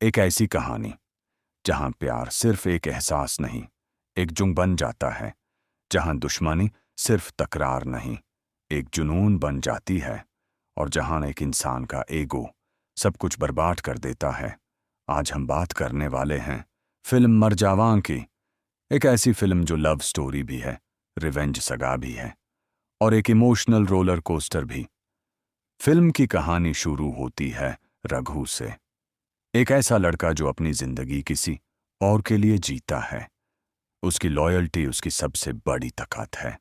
एक ऐसी कहानी जहां प्यार सिर्फ एक एहसास नहीं, एक जुंग बन जाता है। जहां दुश्मनी सिर्फ तकरार नहीं, एक जुनून बन जाती है। और जहां एक इंसान का ईगो सब कुछ बर्बाद कर देता है। आज हम बात करने वाले हैं फिल्म मरजावां की। एक ऐसी फिल्म जो लव स्टोरी भी है, रिवेंज सगा भी है और एक इमोशनल रोलर कोस्टर भी। फिल्म की कहानी शुरू होती है रघु से। एक ऐसा लड़का जो अपनी जिंदगी किसी और के लिए जीता है। उसकी लॉयल्टी उसकी सबसे बड़ी ताकत है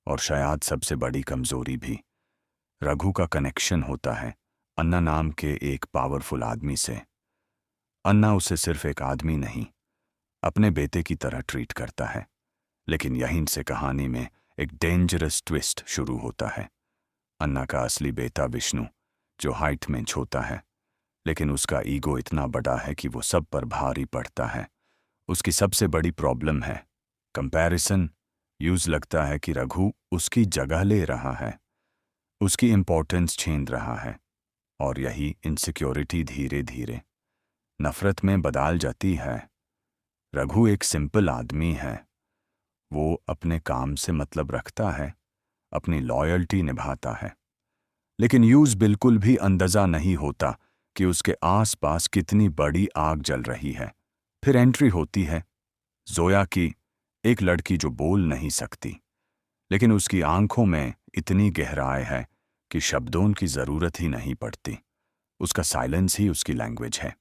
और शायद सबसे बड़ी कमजोरी भी। रघु का कनेक्शन होता है अन्ना नाम के एक पावरफुल आदमी से। अन्ना उसे सिर्फ एक आदमी नहीं, अपने बेटे की तरह ट्रीट करता है। लेकिन यहीं से कहानी में एक डेंजरस ट्विस्ट शुरू होता है। अन्ना का असली बेटा विष्णु, जो हाइट में छोटा है, लेकिन उसका ईगो इतना बड़ा है कि वो सब पर भारी पड़ता है। उसकी सबसे बड़ी प्रॉब्लम है कंपैरिजन। यूज लगता है कि रघु उसकी जगह ले रहा है, उसकी इंपॉर्टेंस छीन रहा है। और यही इनसिक्योरिटी धीरे धीरे नफरत में बदल जाती है। रघु एक सिंपल आदमी है। वो अपने काम से मतलब रखता है, अपनी लॉयल्टी निभाता है। लेकिन यूज बिल्कुल भी अंदाजा नहीं होता कि उसके आसपास कितनी बड़ी आग जल रही है। फिर एंट्री होती है जोया की, एक लड़की जो बोल नहीं सकती, लेकिन उसकी आंखों में इतनी गहराई है कि शब्दों की जरूरत ही नहीं पड़ती। उसका साइलेंस ही उसकी लैंग्वेज है।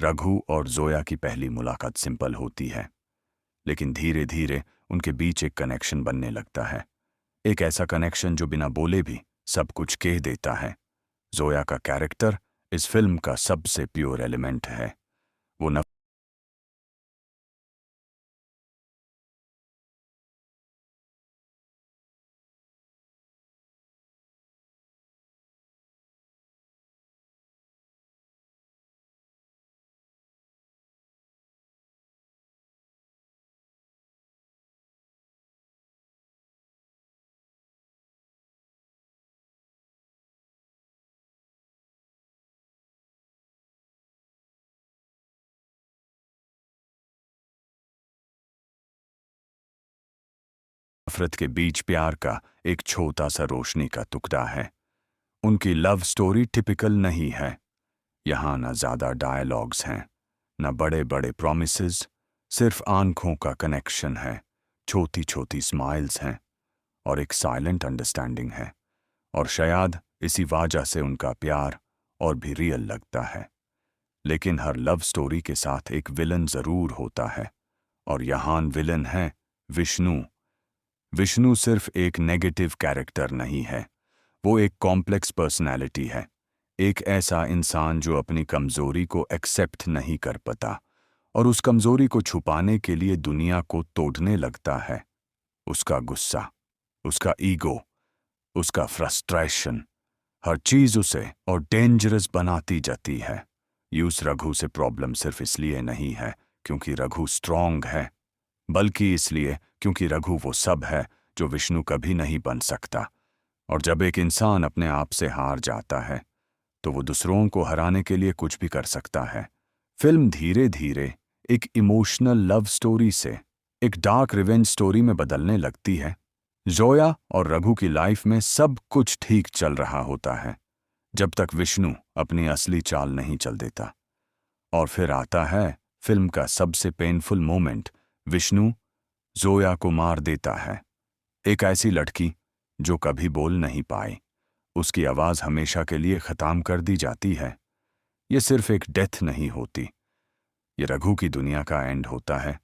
रघु और जोया की पहली मुलाकात सिंपल होती है, लेकिन धीरे धीरे उनके बीच एक कनेक्शन बनने लगता है। एक ऐसा कनेक्शन जो बिना बोले भी सब कुछ कह देता है। जोया का कैरेक्टर इस फिल्म का सबसे प्योर एलिमेंट है। वो नफरत के बीच प्यार का एक छोटा सा रोशनी का टुकड़ा है। उनकी लव स्टोरी टिपिकल नहीं है। यहां ना ज्यादा डायलॉग्स हैं, ना बड़े बड़े प्रॉमिसेस, सिर्फ आंखों का कनेक्शन है। छोटी छोटी स्माइल्स हैं और एक साइलेंट अंडरस्टैंडिंग है। और शायद इसी वजह से उनका प्यार और भी रियल लगता है। लेकिन हर लव स्टोरी के साथ एक विलन जरूर होता है, और यहां विलन है विष्णु। विष्णु सिर्फ एक नेगेटिव कैरेक्टर नहीं है, वो एक कॉम्प्लेक्स पर्सनैलिटी है। एक ऐसा इंसान जो अपनी कमजोरी को एक्सेप्ट नहीं कर पाता और उस कमजोरी को छुपाने के लिए दुनिया को तोड़ने लगता है। उसका गुस्सा, उसका ईगो, उसका फ्रस्ट्रेशन, हर चीज उसे और डेंजरस बनाती जाती है। यूस रघु से प्रॉब्लम सिर्फ इसलिए नहीं है क्योंकि रघु स्ट्रांग है, बल्कि इसलिए क्योंकि रघु वो सब है जो विष्णु कभी नहीं बन सकता। और जब एक इंसान अपने आप से हार जाता है तो वो दूसरों को हराने के लिए कुछ भी कर सकता है। फिल्म धीरे धीरे एक इमोशनल लव स्टोरी से एक डार्क रिवेंज स्टोरी में बदलने लगती है। जोया और रघु की लाइफ में सब कुछ ठीक चल रहा होता है, जब तक विष्णु अपनी असली चाल नहीं चल देता। और फिर आता है फिल्म का सबसे पेनफुल मोमेंट। विष्णु जोया को मार देता है। एक ऐसी लड़की जो कभी बोल नहीं पाई, उसकी आवाज हमेशा के लिए खत्म कर दी जाती है। ये सिर्फ एक डेथ नहीं होती, ये रघु की दुनिया का एंड होता है।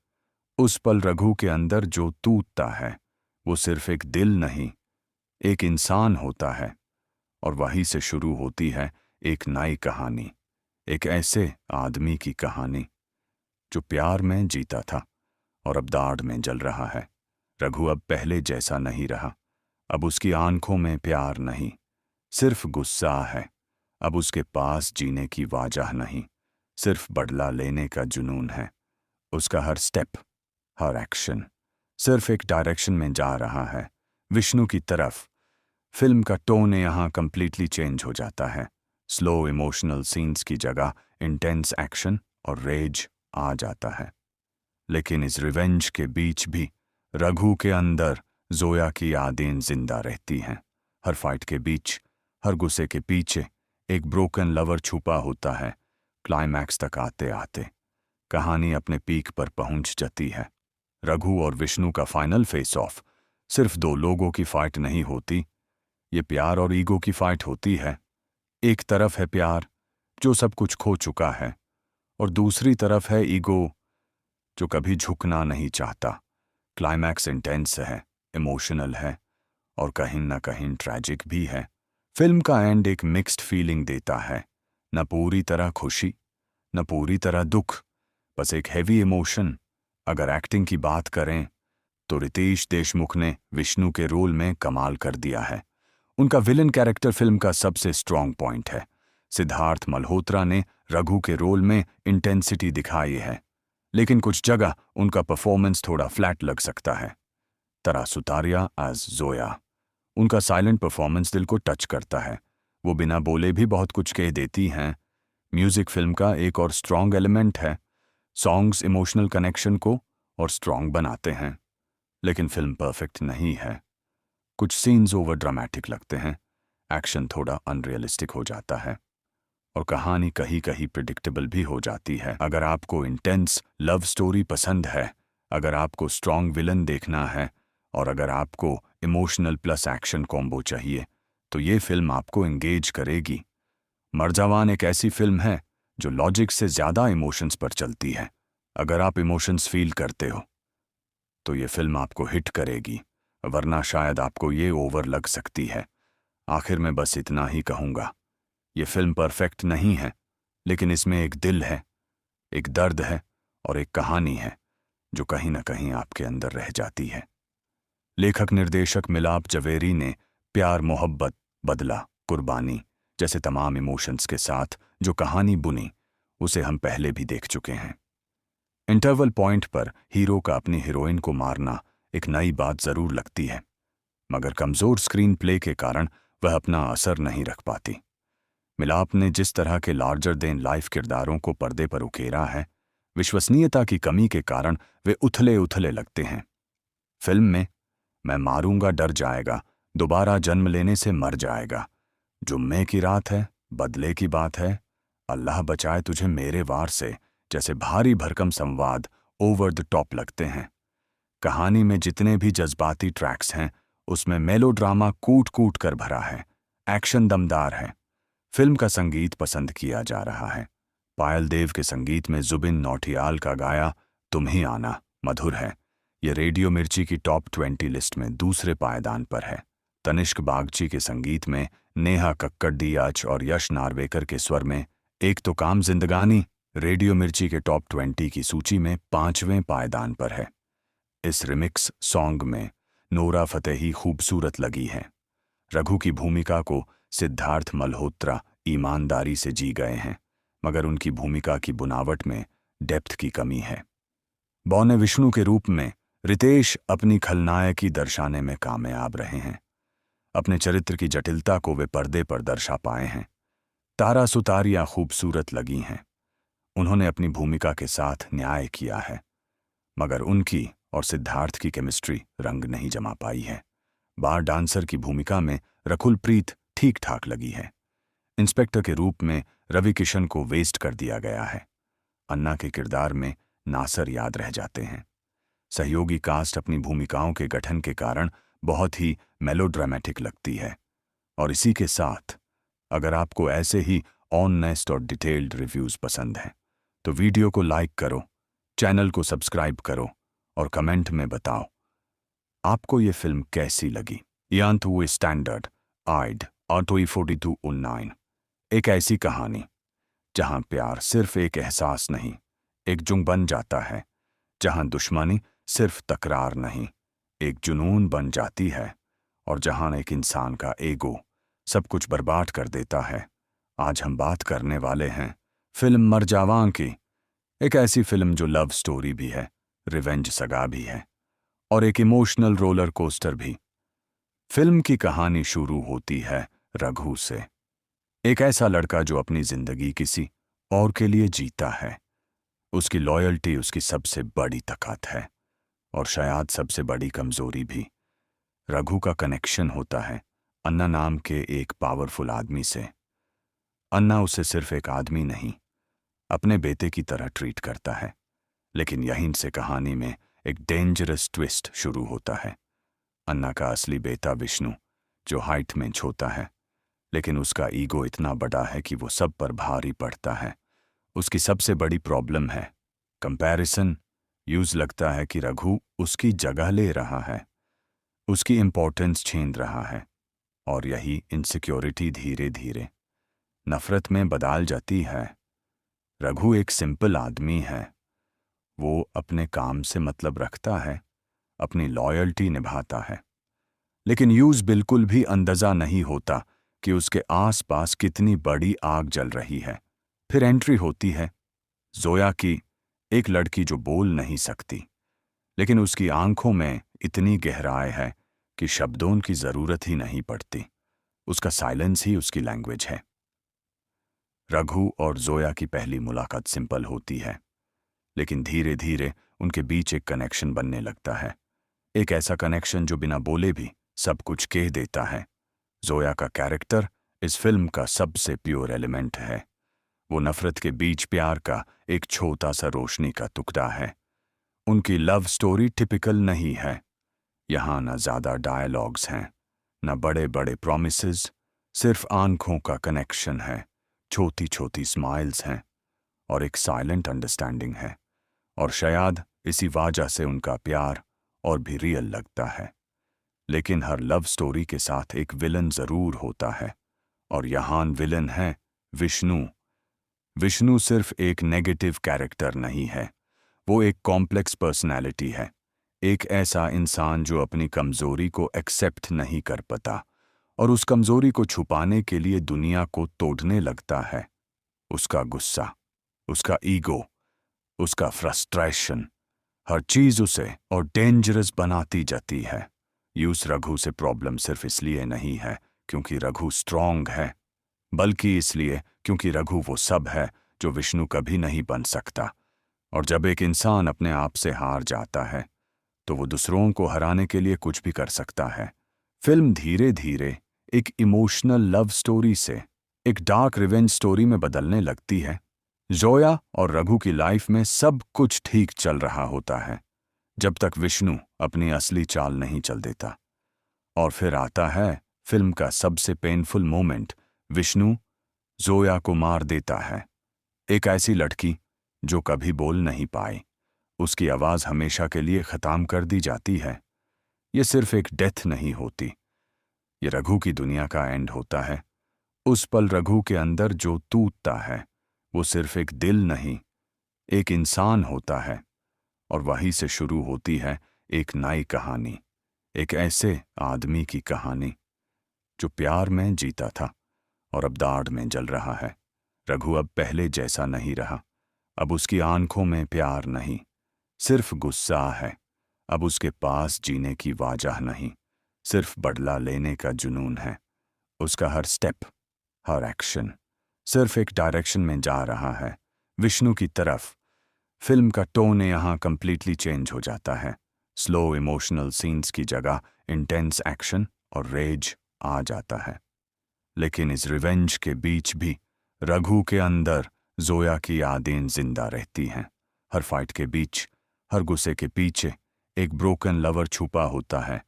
उस पल रघु के अंदर जो टूटता है वो सिर्फ एक दिल नहीं, एक इंसान होता है। और वहीं से शुरू होती है एक नई कहानी, एक ऐसे आदमी की कहानी जो प्यार में जीता था और अब दाढ़ में जल रहा है। रघु अब पहले जैसा नहीं रहा। अब उसकी आंखों में प्यार नहीं, सिर्फ गुस्सा है। अब उसके पास जीने की वजह नहीं, सिर्फ बदला लेने का जुनून है। उसका हर स्टेप, हर एक्शन सिर्फ एक डायरेक्शन में जा रहा है, विष्णु की तरफ। फिल्म का टोन यहाँ कंप्लीटली चेंज हो जाता है। स्लो इमोशनल सीन्स की जगह इंटेंस एक्शन और रेज आ जाता है। लेकिन इस रिवेंज के बीच भी रघु के अंदर जोया की यादें जिंदा रहती हैं। हर फाइट के बीच, हर गुस्से के पीछे एक ब्रोकन लवर छुपा होता है। क्लाइमैक्स तक आते आते कहानी अपने पीक पर पहुंच जाती है। रघु और विष्णु का फाइनल फेस ऑफ सिर्फ दो लोगों की फाइट नहीं होती, ये प्यार और ईगो की फाइट होती है। एक तरफ है प्यार जो सब कुछ खो चुका है, और दूसरी तरफ है ईगो जो कभी झुकना नहीं चाहता। क्लाइमैक्स इंटेंस है, इमोशनल है और कहीं ना कहीं ट्रैजिक भी है। फिल्म का एंड एक मिक्स्ड फीलिंग देता है, न पूरी तरह खुशी न पूरी तरह दुख, बस एक हैवी इमोशन। अगर एक्टिंग की बात करें तो रितेश देशमुख ने विष्णु के रोल में कमाल कर दिया है। उनका विलन कैरेक्टर फिल्म का सबसे स्ट्रॉन्ग पॉइंट है। सिद्धार्थ मल्होत्रा ने रघु के रोल में इंटेंसिटी दिखाई है, लेकिन कुछ जगह उनका परफॉर्मेंस थोड़ा फ्लैट लग सकता है। तारा सुतारिया एज जोया, उनका साइलेंट परफॉर्मेंस दिल को टच करता है। वो बिना बोले भी बहुत कुछ कह देती हैं। म्यूजिक फिल्म का एक और स्ट्रॉन्ग एलिमेंट है। सॉन्ग्स इमोशनल कनेक्शन को और स्ट्रॉन्ग बनाते हैं, लेकिन फिल्म परफेक्ट नहीं है। कुछ सीन्स ओवर ड्रामेटिक लगते हैं, एक्शन थोड़ा अनरियलिस्टिक हो जाता है और कहानी कहीं कहीं प्रिडिक्टेबल भी हो जाती है। अगर आपको इंटेंस लव स्टोरी पसंद है, अगर आपको स्ट्रॉन्ग विलन देखना है और अगर आपको इमोशनल प्लस एक्शन कॉम्बो चाहिए, तो ये फिल्म आपको एंगेज करेगी। मर्जावान एक ऐसी फिल्म है जो लॉजिक से ज्यादा इमोशंस पर चलती है। अगर आप इमोशंस फील करते हो तो ये फिल्म आपको हिट करेगी, वरना शायद आपको ये ओवर लग सकती है। आखिर में बस इतना ही कहूंगा, ये फिल्म परफेक्ट नहीं है, लेकिन इसमें एक दिल है, एक दर्द है और एक कहानी है जो कहीं ना कहीं आपके अंदर रह जाती है। लेखक निर्देशक मिलाप जवेरी ने प्यार, मोहब्बत, बदला, कुर्बानी जैसे तमाम इमोशंस के साथ जो कहानी बुनी, उसे हम पहले भी देख चुके हैं। इंटरवल पॉइंट पर हीरो का अपनी हीरोइन को मारना एक नई बात जरूर लगती है, मगर कमजोर स्क्रीन प्ले के कारण वह अपना असर नहीं रख पाती। मिलाप ने जिस तरह के लार्जर देन लाइफ किरदारों को पर्दे पर उकेरा है, विश्वसनीयता की कमी के कारण वे उथले उथले लगते हैं। फिल्म में मैं मारूंगा डर जाएगा, दोबारा जन्म लेने से मर जाएगा, जुम्मे की रात है, बदले की बात है, अल्लाह बचाए तुझे मेरे वार से जैसे भारी भरकम संवाद ओवर द टॉप लगते हैं। कहानी में जितने भी जज्बाती ट्रैक्स हैं, उसमें मेलोड्रामा कूट कूट कर भरा है, एक्शन दमदार है। फिल्म का संगीत पसंद किया जा रहा है। पायल देव के संगीत में जुबिन नौटियाल का गाया तुम ही आना मधुर है। ये रेडियो मिर्ची की टॉप 20 लिस्ट में दूसरे पायदान पर है। तनिष्क बागची के संगीत में नेहा कक्कड़ और यश नार्वेकर के स्वर में एक तो काम जिंदगानी रेडियो मिर्ची के टॉप 20 की सूची में 5वें पायदान पर है। इस रिमिक्स सॉन्ग में नोरा फतेही खूबसूरत लगी है। रघु की भूमिका को सिद्धार्थ मल्होत्रा ईमानदारी से जी गए हैं, मगर उनकी भूमिका की बुनावट में डेप्थ की कमी है। बौने विष्णु के रूप में रितेश अपनी खलनायकी दर्शाने में कामयाब रहे हैं। अपने चरित्र की जटिलता को वे पर्दे पर दर्शा पाए हैं। तारा सुतारिया खूबसूरत लगी हैं। उन्होंने अपनी भूमिका के साथ न्याय किया है, मगर उनकी और सिद्धार्थ की केमिस्ट्री रंग नहीं जमा पाई है। बार डांसर की भूमिका में रकुल प्रीत ठीक ठाक लगी है। इंस्पेक्टर के रूप में रवि किशन को वेस्ट कर दिया गया है। अन्ना के किरदार में नासर याद रह जाते हैं। सहयोगी कास्ट अपनी भूमिकाओं के गठन के कारण बहुत ही मेलोड्रामेटिक लगती है। और इसी के साथ अगर आपको ऐसे ही ऑनेस्ट और डिटेल्ड रिव्यूज पसंद हैं, तो वीडियो को लाइक करो, चैनल को सब्सक्राइब करो और कमेंट में बताओ आपको ये फिल्म कैसी लगी। यांतु स्टैंडर्ड आइड ऑटोई 4219 एक ऐसी कहानी जहां प्यार सिर्फ एक एहसास नहीं, एक जुंग बन जाता है, जहां दुश्मनी सिर्फ तकरार नहीं, एक जुनून बन जाती है, और जहां एक इंसान का ईगो सब कुछ बर्बाद कर देता है। आज हम बात करने वाले हैं फिल्म मरजावां की। एक ऐसी फिल्म जो लव स्टोरी भी है, रिवेंज सगा भी है और एक इमोशनल रोलर कोस्टर भी। फिल्म की कहानी शुरू होती है रघु से, एक ऐसा लड़का जो अपनी जिंदगी किसी और के लिए जीता है। उसकी लॉयल्टी उसकी सबसे बड़ी ताकत है और शायद सबसे बड़ी कमजोरी भी। रघु का कनेक्शन होता है अन्ना नाम के एक पावरफुल आदमी से। अन्ना उसे सिर्फ एक आदमी नहीं, अपने बेटे की तरह ट्रीट करता है। लेकिन यहीं से कहानी में एक डेंजरस ट्विस्ट शुरू होता है। अन्ना का असली बेटा विष्णु, जो हाइट में छोटा है, लेकिन उसका ईगो इतना बड़ा है कि वो सब पर भारी पड़ता है। उसकी सबसे बड़ी प्रॉब्लम है कंपैरिजन। यूज लगता है कि रघु उसकी जगह ले रहा है, उसकी इंपॉर्टेंस छीन रहा है, और यही इनसिक्योरिटी धीरे धीरे नफरत में बदल जाती है। रघु एक सिंपल आदमी है। वो अपने काम से मतलब रखता है, अपनी लॉयल्टी निभाता है, लेकिन यूज बिल्कुल भी अंदाजा नहीं होता कि उसके आसपास कितनी बड़ी आग जल रही है। फिर एंट्री होती है जोया की, एक लड़की जो बोल नहीं सकती, लेकिन उसकी आंखों में इतनी गहराई है कि शब्दों की जरूरत ही नहीं पड़ती। उसका साइलेंस ही उसकी लैंग्वेज है। रघु और जोया की पहली मुलाकात सिंपल होती है, लेकिन धीरे धीरे उनके बीच एक कनेक्शन बनने लगता है। एक ऐसा कनेक्शन जो बिना बोले भी सब कुछ कह देता है। जोया का कैरेक्टर इस फिल्म का सबसे प्योर एलिमेंट है। वो नफरत के बीच प्यार का एक छोटा सा रोशनी का टुकड़ा है। उनकी लव स्टोरी टिपिकल नहीं है। यहाँ न ज्यादा डायलॉग्स हैं, न बड़े बड़े प्रॉमिसेस, सिर्फ आंखों का कनेक्शन है, छोटी छोटी स्माइल्स हैं और एक साइलेंट अंडरस्टैंडिंग है। और शायद इसी वजह से उनका प्यार और भी रियल लगता है। लेकिन हर लव स्टोरी के साथ एक विलन जरूर होता है, और यहाँ विलन है विष्णु। विष्णु सिर्फ एक नेगेटिव कैरेक्टर नहीं है, वो एक कॉम्प्लेक्स पर्सनैलिटी है। एक ऐसा इंसान जो अपनी कमजोरी को एक्सेप्ट नहीं कर पाता और उस कमजोरी को छुपाने के लिए दुनिया को तोड़ने लगता है। उसका गुस्सा, उसका ईगो, उसका फ्रस्ट्रेशन, हर चीज उसे और डेंजरस बनाती जाती है। यूस रघु से प्रॉब्लम सिर्फ इसलिए नहीं है क्योंकि रघु स्ट्रांग है, बल्कि इसलिए क्योंकि रघु वो सब है जो विष्णु कभी नहीं बन सकता। और जब एक इंसान अपने आप से हार जाता है तो वो दूसरों को हराने के लिए कुछ भी कर सकता है। फिल्म धीरे धीरे एक इमोशनल लव स्टोरी से एक डार्क रिवेंज स्टोरी में बदलने लगती है। जोया और रघु की लाइफ में सब कुछ ठीक चल रहा होता है, जब तक विष्णु अपनी असली चाल नहीं चल देता। और फिर आता है फिल्म का सबसे पेनफुल मोमेंट। विष्णु जोया को मार देता है। एक ऐसी लड़की जो कभी बोल नहीं पाई, उसकी आवाज हमेशा के लिए खत्म कर दी जाती है। ये सिर्फ एक डेथ नहीं होती, ये रघु की दुनिया का एंड होता है। उस पल रघु के अंदर जो टूटता है वो सिर्फ एक दिल नहीं, एक इंसान होता है। और वहीं से शुरू होती है एक नई कहानी, एक ऐसे आदमी की कहानी जो प्यार में जीता था और अब दाढ़ में जल रहा है। रघु अब पहले जैसा नहीं रहा। अब उसकी आंखों में प्यार नहीं, सिर्फ गुस्सा है। अब उसके पास जीने की वजह नहीं, सिर्फ बदला लेने का जुनून है। उसका हर स्टेप, हर एक्शन सिर्फ एक डायरेक्शन में जा रहा है, विष्णु की तरफ। फिल्म का टोन यहाँ कंप्लीटली चेंज हो जाता है। स्लो इमोशनल सीन्स की जगह इंटेंस एक्शन और रेज आ जाता है। लेकिन इस रिवेंज के बीच भी रघु के अंदर जोया की यादें जिंदा रहती हैं। हर फाइट के बीच, हर गुस्से के पीछे एक ब्रोकन लवर छुपा होता है।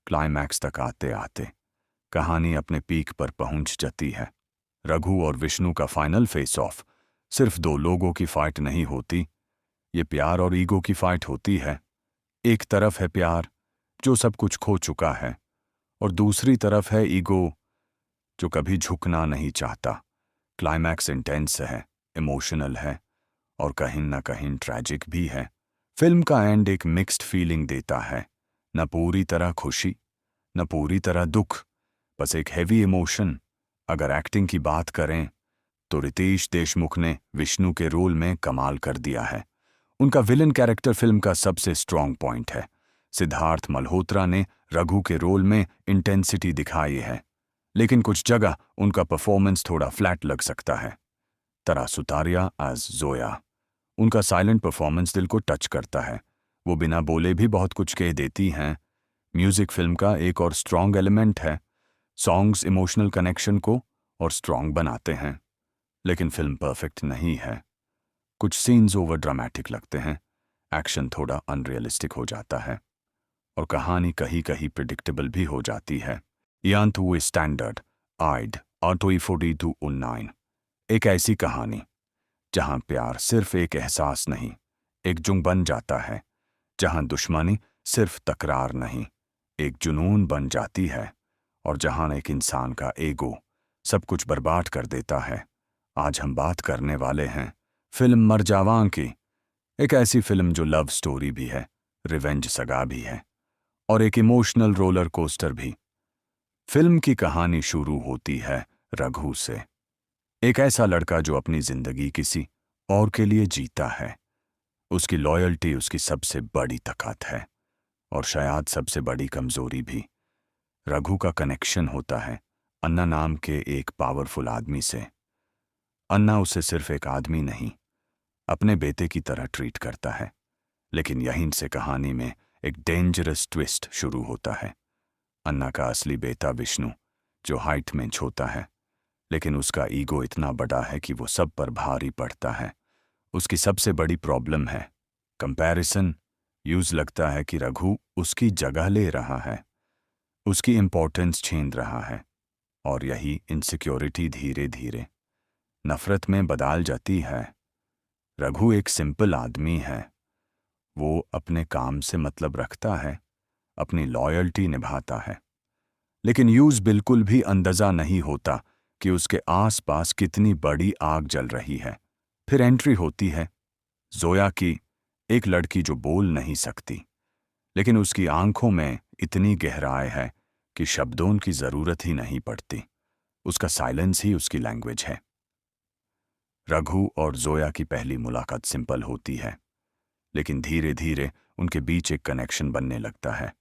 क्लाइमैक्स तक आते आते कहानी अपने पीक पर पहुंच जाती है। रघु और विष्णु का फाइनल फेस ऑफ सिर्फ दो लोगों की फाइट नहीं होती, ये प्यार और ईगो की फाइट होती है। एक तरफ है प्यार जो सब कुछ खो चुका है, और दूसरी तरफ है ईगो जो कभी झुकना नहीं चाहता। क्लाइमैक्स इंटेंस है, इमोशनल है और कहीं ना कहीं ट्रैजिक भी है। फिल्म का एंड एक मिक्स्ड फीलिंग देता है, न पूरी तरह खुशी, न पूरी तरह दुख, बस एक हैवी इमोशन। अगर एक्टिंग की बात करें तो रितेश देशमुख ने विष्णु के रोल में कमाल कर दिया है। उनका विलन कैरेक्टर फिल्म का सबसे स्ट्रॉन्ग पॉइंट है। सिद्धार्थ मल्होत्रा ने रघु के रोल में इंटेंसिटी दिखाई है, लेकिन कुछ जगह उनका परफॉर्मेंस थोड़ा फ्लैट लग सकता है। तरह सुतारिया एज जोया, उनका साइलेंट परफॉर्मेंस दिल को टच करता है। वो बिना बोले भी बहुत कुछ कह देती हैं। म्यूजिक फिल्म का एक और स्ट्रॉन्ग एलिमेंट है। सॉन्ग्स इमोशनल कनेक्शन को और स्ट्रॉन्ग बनाते हैं, लेकिन फिल्म परफेक्ट नहीं है। कुछ सीन्स ओवर ड्रामेटिक लगते हैं, एक्शन थोड़ा अनरियलिस्टिक हो जाता है और कहानी कहीं कहीं प्रिडिक्टेबल भी हो जाती है। यांतु स्टैंडर्ड आइड ऑटोईफोडी उन्नाइन, एक ऐसी कहानी जहां प्यार सिर्फ एक एहसास नहीं, एक जुंग बन जाता है, जहां दुश्मनी सिर्फ तकरार नहीं, एक जुनून बन जाती है, और जहां एक इंसान का ईगो सब कुछ बर्बाद कर देता है। आज हम बात करने वाले हैं फिल्म मरजावां की, एक ऐसी फिल्म जो लव स्टोरी भी है, रिवेंज सगा भी है और एक इमोशनल रोलर कोस्टर भी। फिल्म की कहानी शुरू होती है रघु से, एक ऐसा लड़का जो अपनी जिंदगी किसी और के लिए जीता है। उसकी लॉयल्टी उसकी सबसे बड़ी ताकत है और शायद सबसे बड़ी कमजोरी भी। रघु का कनेक्शन होता है अन्ना नाम के एक पावरफुल आदमी से। अन्ना उसे सिर्फ एक आदमी नहीं, अपने बेटे की तरह ट्रीट करता है। लेकिन यहीं से कहानी में एक डेंजरस ट्विस्ट शुरू होता है। अन्ना का असली बेटा विष्णु, जो हाइट में छोटा है, लेकिन उसका ईगो इतना बड़ा है कि वो सब पर भारी पड़ता है। उसकी सबसे बड़ी प्रॉब्लम है कंपैरिजन। यूज लगता है कि रघु उसकी जगह ले रहा है, उसकी इंपॉर्टेंस छीन रहा है, और यही इनसिक्योरिटी धीरे धीरे नफरत में बदल जाती है। रघु एक सिंपल आदमी है। वो अपने काम से मतलब रखता है, अपनी लॉयल्टी निभाता है, लेकिन यूज बिल्कुल भी अंदाजा नहीं होता कि उसके आसपास कितनी बड़ी आग जल रही है। फिर एंट्री होती है जोया की, एक लड़की जो बोल नहीं सकती, लेकिन उसकी आंखों में इतनी गहराई है कि शब्दों की जरूरत ही नहीं पड़ती। उसका साइलेंस ही उसकी लैंग्वेज है। रघु और जोया की पहली मुलाकात सिंपल होती है, लेकिन धीरे धीरे उनके बीच एक कनेक्शन बनने लगता है।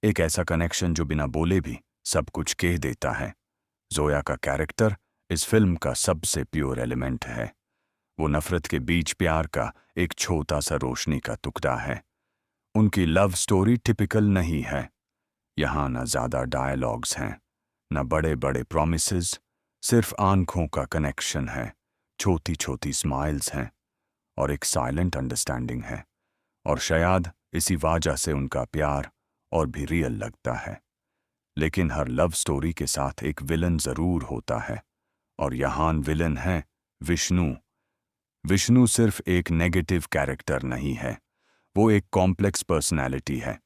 एक ऐसा कनेक्शन जो बिना बोले भी सब कुछ कह देता है। जोया का कैरेक्टर इस फिल्म का सबसे प्योर एलिमेंट है। वो नफरत के बीच प्यार का एक छोटा सा रोशनी का टुकड़ा है। उनकी लव स्टोरी टिपिकल नहीं है। यहाँ न ज्यादा डायलॉग्स हैं, न बड़े बड़े प्रॉमिसेस, सिर्फ आंखों का कनेक्शन है, छोटी छोटी स्माइल्स हैं और एक साइलेंट अंडरस्टैंडिंग है। और शायद इसी वजह से उनका प्यार और भी रियल लगता है। लेकिन हर लव स्टोरी के साथ एक विलन जरूर होता है, और यहाँ विलन है विष्णु। विष्णु सिर्फ एक नेगेटिव कैरेक्टर नहीं है, वो एक कॉम्प्लेक्स पर्सनैलिटी है।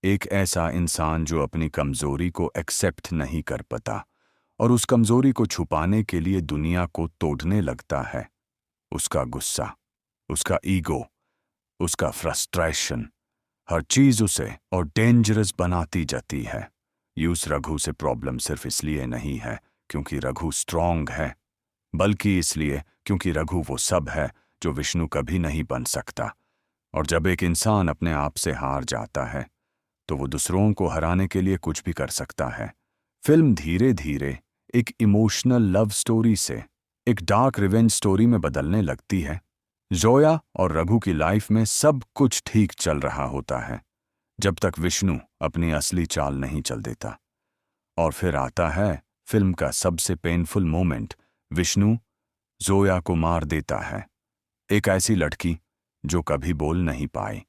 एक ऐसा इंसान जो अपनी कमजोरी को एक्सेप्ट नहीं कर पाता और उस कमजोरी को छुपाने के लिए दुनिया को तोड़ने लगता है। उसका गुस्सा, उसका ईगो, उसका फ्रस्ट्रेशन, हर चीज उसे और डेंजरस बनाती जाती है। यूस रघु से प्रॉब्लम सिर्फ इसलिए नहीं है क्योंकि रघु स्ट्रॉन्ग है, बल्कि इसलिए क्योंकि रघु वो सब है जो विष्णु कभी नहीं बन सकता। और जब एक इंसान अपने आप से हार जाता है, तो वो दूसरों को हराने के लिए कुछ भी कर सकता है। फिल्म धीरे धीरे एक इमोशनल लव स्टोरी से एक डार्क रिवेंज स्टोरी में बदलने लगती है। जोया और रघु की लाइफ में सब कुछ ठीक चल रहा होता है, जब तक विष्णु अपनी असली चाल नहीं चल देता। और फिर आता है फिल्म का सबसे पेनफुल मोमेंट। विष्णु जोया को मार देता है। एक ऐसी लड़की जो कभी बोल नहीं पाई,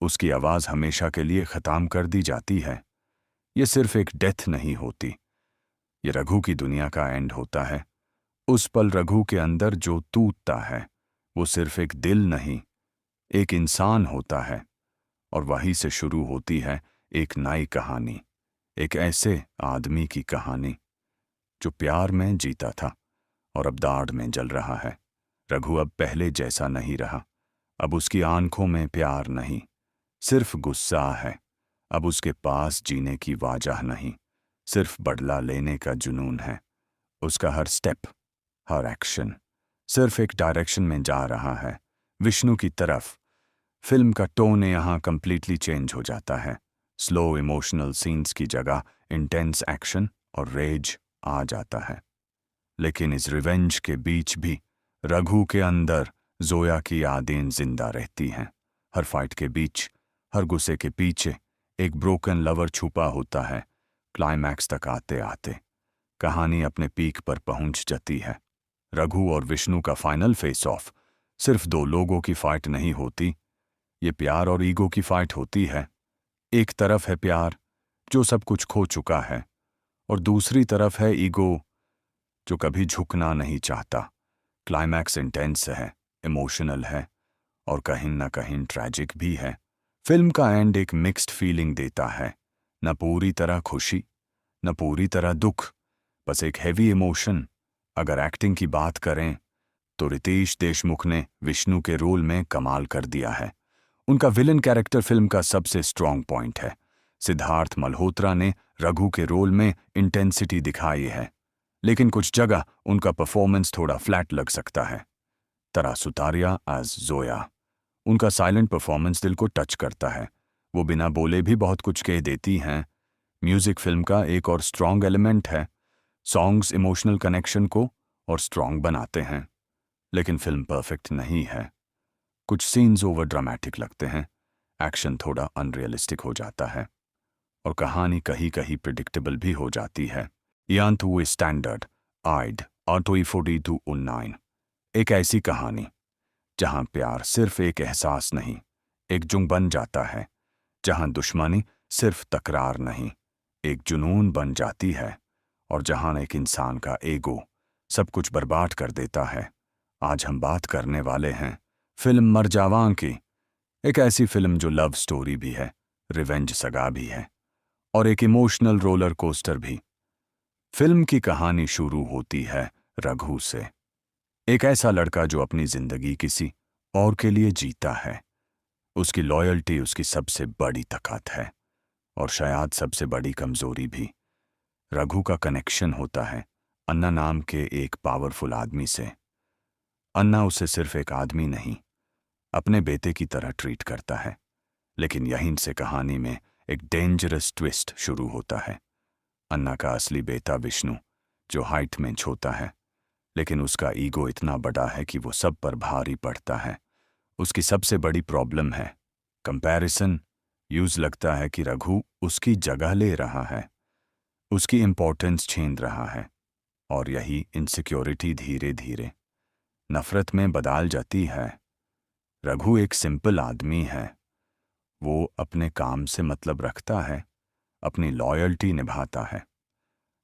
उसकी आवाज हमेशा के लिए खत्म कर दी जाती है। ये सिर्फ एक डेथ नहीं होती, ये रघु की दुनिया का एंड होता है। उस पल रघु के अंदर जो टूटता है वो सिर्फ एक दिल नहीं, एक इंसान होता है। और वहीं से शुरू होती है एक नई कहानी, एक ऐसे आदमी की कहानी जो प्यार में जीता था और अब दाढ़ में जल रहा है। रघु अब पहले जैसा नहीं रहा। अब उसकी आंखों में प्यार नहीं, सिर्फ गुस्सा है। अब उसके पास जीने की वजह नहीं, सिर्फ बदला लेने का जुनून है। उसका हर स्टेप, हर एक्शन सिर्फ एक डायरेक्शन में जा रहा है, विष्णु की तरफ। फिल्म का टोन यहाँ कंप्लीटली चेंज हो जाता है। स्लो इमोशनल सीन्स की जगह इंटेंस एक्शन और रेज आ जाता है। लेकिन इस रिवेंज के बीच भी रघु के अंदर जोया की यादें जिंदा रहती हैं। हर फाइट के बीच, हर गुस्से के पीछे एक ब्रोकन लवर छुपा होता है। क्लाइमैक्स तक आते आते कहानी अपने पीक पर पहुंच जाती है। रघु और विष्णु का फाइनल फेस ऑफ सिर्फ दो लोगों की फाइट नहीं होती, ये प्यार और ईगो की फाइट होती है। एक तरफ है प्यार जो सब कुछ खो चुका है, और दूसरी तरफ है ईगो जो कभी झुकना नहीं चाहता। क्लाइमैक्स इंटेंस है, इमोशनल है और कहीं ना कहीं ट्रैजिक भी है। फिल्म का एंड एक मिक्स्ड फीलिंग देता है, न पूरी तरह खुशी न पूरी तरह दुख, बस एक हैवी इमोशन। अगर एक्टिंग की बात करें तो रितेश देशमुख ने विष्णु के रोल में कमाल कर दिया है। उनका विलन कैरेक्टर फिल्म का सबसे स्ट्रॉन्ग पॉइंट है। सिद्धार्थ मल्होत्रा ने रघु के रोल में इंटेंसिटी दिखाई है, लेकिन कुछ जगह उनका परफॉर्मेंस थोड़ा फ्लैट लग सकता है। तरा सुतारिया एज जोया, उनका साइलेंट परफॉर्मेंस दिल को टच करता है। वो बिना बोले भी बहुत कुछ कह देती हैं। म्यूजिक फिल्म का एक और स्ट्रॉन्ग एलिमेंट है। सॉन्ग्स इमोशनल कनेक्शन को और स्ट्रॉन्ग बनाते हैं, लेकिन फिल्म परफेक्ट नहीं है। कुछ सीन्स ओवर ड्रामेटिक लगते हैं, एक्शन थोड़ा अनरियलिस्टिक हो जाता है और कहानी कहीं कहीं प्रिडिक्टेबल भी हो जाती है। यांतु स्टैंडर्ड आइड ऑटोइफोडी टू उन्नाइन, एक ऐसी कहानी जहां प्यार सिर्फ एक एहसास नहीं, एक जुंग बन जाता है। जहां दुश्मनी सिर्फ तकरार नहीं, एक जुनून बन जाती है। और जहां एक इंसान का ईगो सब कुछ बर्बाद कर देता है। आज हम बात करने वाले हैं फिल्म मरजावां की, एक ऐसी फिल्म जो लव स्टोरी भी है, रिवेंज सगा भी है और एक इमोशनल रोलर कोस्टर भी। फिल्म की कहानी शुरू होती है रघु से, एक ऐसा लड़का जो अपनी जिंदगी किसी और के लिए जीता है। उसकी लॉयल्टी उसकी सबसे बड़ी ताकत है और शायद सबसे बड़ी कमजोरी भी। रघु का कनेक्शन होता है अन्ना नाम के एक पावरफुल आदमी से। अन्ना उसे सिर्फ एक आदमी नहीं, अपने बेटे की तरह ट्रीट करता है। लेकिन यहीं से कहानी में एक डेंजरस ट्विस्ट शुरू होता है। अन्ना का असली बेटा विष्णु, जो हाइट में छोटा है, लेकिन उसका ईगो इतना बड़ा है कि वो सब पर भारी पड़ता है। उसकी सबसे बड़ी प्रॉब्लम है कंपैरिजन। यूज लगता है कि रघु उसकी जगह ले रहा है, उसकी इंपॉर्टेंस छीन रहा है, और यही इनसिक्योरिटी धीरे धीरे नफरत में बदल जाती है। रघु एक सिंपल आदमी है, वो अपने काम से मतलब रखता है, अपनी लॉयल्टी निभाता है,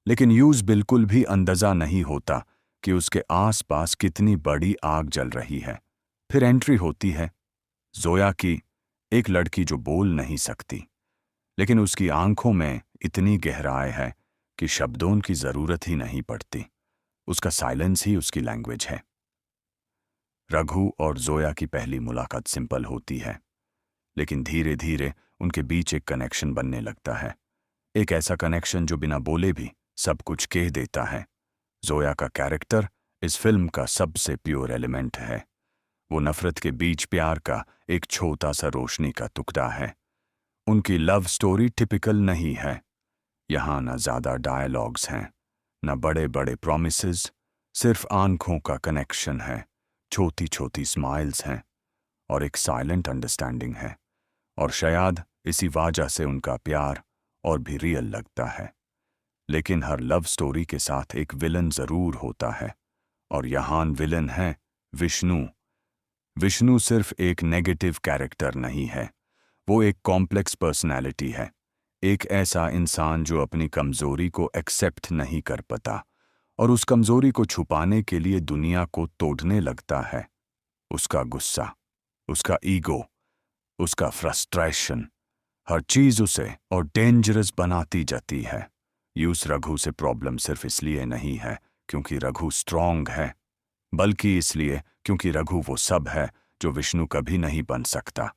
लेकिन यूज बिल्कुल भी अंदाजा नहीं होता कि उसके आसपास कितनी बड़ी आग जल रही है। फिर एंट्री होती है जोया की, एक लड़की जो बोल नहीं सकती, लेकिन उसकी आंखों में इतनी गहराई है कि शब्दों की जरूरत ही नहीं पड़ती। उसका साइलेंस ही उसकी लैंग्वेज है। रघु और जोया की पहली मुलाकात सिंपल होती है, लेकिन धीरे धीरे उनके बीच एक कनेक्शन बनने लगता है। एक ऐसा कनेक्शन जो बिना बोले भी सब कुछ कह देता है। जोया का कैरेक्टर इस फिल्म का सबसे प्योर एलिमेंट है। वो नफरत के बीच प्यार का एक छोटा सा रोशनी का टुकड़ा है। उनकी लव स्टोरी टिपिकल नहीं है। यहाँ न ज्यादा डायलॉग्स हैं, न बड़े बड़े प्रॉमिसेस, सिर्फ आंखों का कनेक्शन है, छोटी छोटी स्माइल्स हैं और एक साइलेंट अंडरस्टैंडिंग है। और शायद इसी वजह से उनका प्यार और भी रियल लगता है। लेकिन हर लव स्टोरी के साथ एक विलन जरूर होता है, और यहाँ विलन है विष्णु। विष्णु सिर्फ एक नेगेटिव कैरेक्टर नहीं है, वो एक कॉम्प्लेक्स पर्सनैलिटी है। एक ऐसा इंसान जो अपनी कमजोरी को एक्सेप्ट नहीं कर पाता और उस कमजोरी को छुपाने के लिए दुनिया को तोड़ने लगता है। उसका गुस्सा, उसका ईगो, उसका फ्रस्ट्रेशन, हर चीज उसे और डेंजरस बनाती जाती है। यूस रघु से प्रॉब्लम सिर्फ इसलिए नहीं है क्योंकि रघु स्ट्रॉन्ग है, बल्कि इसलिए क्योंकि रघु वो सब है जो विष्णु कभी नहीं बन सकता।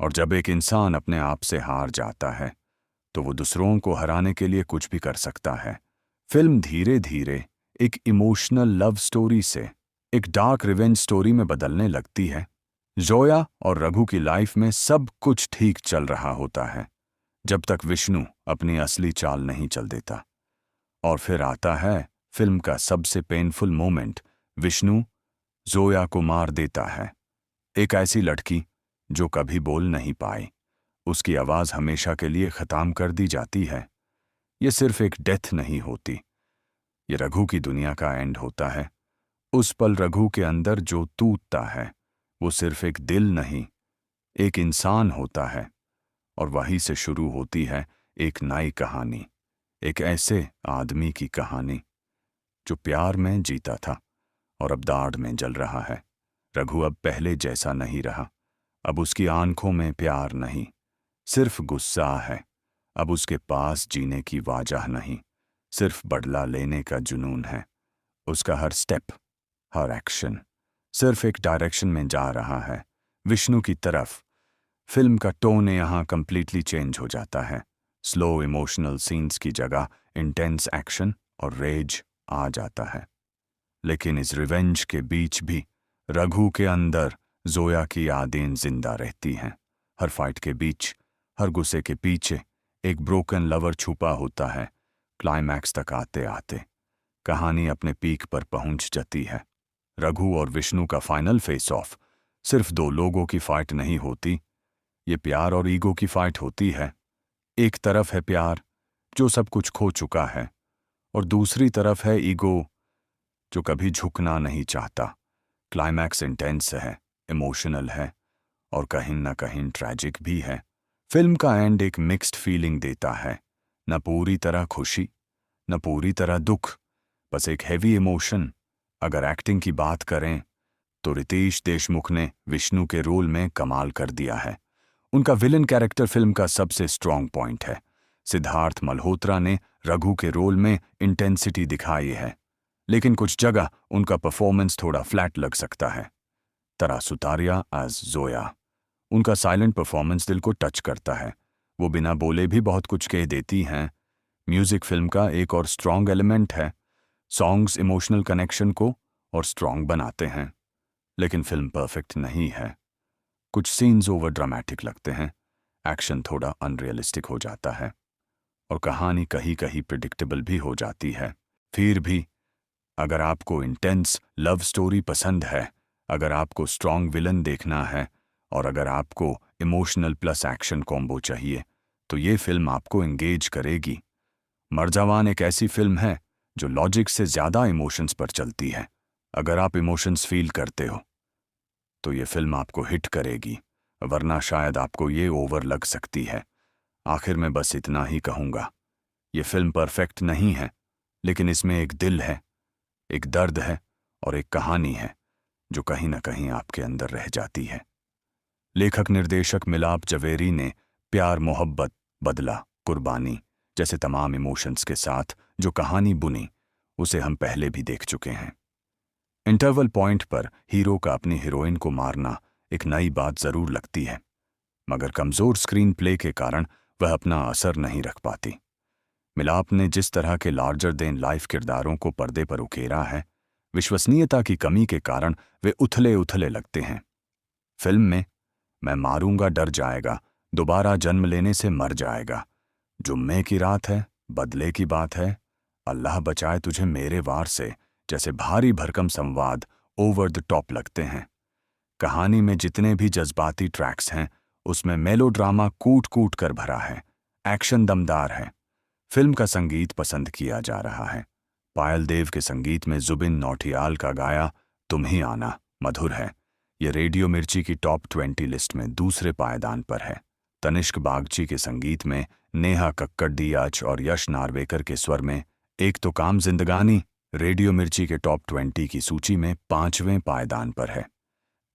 और जब एक इंसान अपने आप से हार जाता है तो वो दूसरों को हराने के लिए कुछ भी कर सकता है। फिल्म धीरे धीरे एक इमोशनल लव स्टोरी से एक डार्क रिवेंज स्टोरी में बदलने लगती है। जोया और रघु की लाइफ में सब कुछ ठीक चल रहा होता है, जब तक विष्णु अपनी असली चाल नहीं चल देता। और फिर आता है फिल्म का सबसे पेनफुल मोमेंट। विष्णु जोया को मार देता है। एक ऐसी लड़की जो कभी बोल नहीं पाई, उसकी आवाज हमेशा के लिए खत्म कर दी जाती है। ये सिर्फ एक डेथ नहीं होती, ये रघु की दुनिया का एंड होता है। उस पल रघु के अंदर जो टूटता है वो सिर्फ एक दिल नहीं, एक इंसान होता है। और वहीं से शुरू होती है एक नई कहानी, एक ऐसे आदमी की कहानी जो प्यार में जीता था और अब दाढ़ में जल रहा है। रघु अब पहले जैसा नहीं रहा। अब उसकी आंखों में प्यार नहीं, सिर्फ गुस्सा है। अब उसके पास जीने की वजह नहीं, सिर्फ बदला लेने का जुनून है। उसका हर स्टेप, हर एक्शन सिर्फ एक डायरेक्शन में जा रहा है, विष्णु की तरफ। फिल्म का टोन यहाँ कंप्लीटली चेंज हो जाता है। स्लो इमोशनल सीन्स की जगह इंटेंस एक्शन और रेज आ जाता है। लेकिन इस रिवेंज के बीच भी रघु के अंदर जोया की यादें जिंदा रहती हैं। हर फाइट के बीच, हर गुस्से के पीछे एक ब्रोकन लवर छुपा होता है। क्लाइमैक्स तक आते आते कहानी अपने पीक पर पहुंच जाती है। रघु और विष्णु का फाइनल फेस ऑफ सिर्फ दो लोगों की फाइट नहीं होती, ये प्यार और ईगो की फाइट होती है। एक तरफ है प्यार जो सब कुछ खो चुका है, और दूसरी तरफ है ईगो जो कभी झुकना नहीं चाहता। क्लाइमैक्स इंटेंस है, इमोशनल है और कहीं ना कहीं ट्रैजिक भी है। फिल्म का एंड एक मिक्स्ड फीलिंग देता है, न पूरी तरह खुशी न पूरी तरह दुख, बस एक हैवी इमोशन। अगर एक्टिंग की बात करें तो रितेश देशमुख ने विष्णु के रोल में कमाल कर दिया है। उनका विलन कैरेक्टर फिल्म का सबसे स्ट्रॉन्ग पॉइंट है। सिद्धार्थ मल्होत्रा ने रघु के रोल में इंटेंसिटी दिखाई है, लेकिन कुछ जगह उनका परफॉर्मेंस थोड़ा फ्लैट लग सकता है। तरा सुतारिया एज जोया, उनका साइलेंट परफॉर्मेंस दिल को टच करता है। वो बिना बोले भी बहुत कुछ कह देती हैं। म्यूजिक फिल्म का एक और स्ट्रॉन्ग एलिमेंट है। सॉन्ग्स इमोशनल कनेक्शन को और स्ट्रॉन्ग बनाते हैं, लेकिन फिल्म परफेक्ट नहीं है। कुछ सीन्स ओवर ड्रामेटिक लगते हैं, एक्शन थोड़ा अनरियलिस्टिक हो जाता है और कहानी कहीं कहीं प्रिडिक्टेबल भी हो जाती है। फिर भी अगर आपको इंटेंस लव स्टोरी पसंद है, अगर आपको स्ट्रॉन्ग विलन देखना है और अगर आपको इमोशनल प्लस एक्शन कॉम्बो चाहिए तो ये फिल्म आपको एंगेज करेगी। मर्जावान एक ऐसी फिल्म है जो लॉजिक से ज्यादा इमोशंस पर चलती है। अगर आप इमोशंस फील करते हो तो ये फिल्म आपको हिट करेगी, वरना शायद आपको ये ओवर लग सकती है। आखिर में बस इतना ही कहूंगा, ये फिल्म परफेक्ट नहीं है, लेकिन इसमें एक दिल है, एक दर्द है और एक कहानी है जो कहीं ना कहीं आपके अंदर रह जाती है। लेखक निर्देशक मिलाप जवेरी ने प्यार, मोहब्बत, बदला, कुर्बानी जैसे तमाम इमोशंस के साथ जो कहानी बुनी, उसे हम पहले भी देख चुके हैं। इंटरवल पॉइंट पर हीरो का अपनी हीरोइन को मारना एक नई बात जरूर लगती है, मगर कमजोर स्क्रीन प्ले के कारण वह अपना असर नहीं रख पाती। मिलाप ने जिस तरह के लार्जर देन लाइफ किरदारों को पर्दे पर उकेरा है, विश्वसनीयता की कमी के कारण वे उथले उथले लगते हैं। फिल्म में मैं मारूंगा डर जाएगा, दोबारा जन्म लेने से मर जाएगा, जुम्मे की रात है, बदले की बात है, अल्लाह बचाए तुझे मेरे वार से जैसे भारी भरकम संवाद ओवर द टॉप लगते हैं। कहानी में जितने भी जज्बाती ट्रैक्स हैं उसमें मेलोड्रामा कूट कूट कर भरा है, एक्शन दमदार है। फिल्म का संगीत पसंद किया जा रहा है। पायल देव के संगीत में जुबिन नौटियाल का गाया तुम ही आना मधुर है। ये रेडियो मिर्ची की टॉप 20 लिस्ट में दूसरे पायदान पर है। तनिष्क बागची के संगीत में नेहा कक्कड़ और यश नार्वेकर के स्वर में एक तो काम जिंदगानी रेडियो मिर्ची के टॉप 20 की सूची में 5वें पायदान पर है।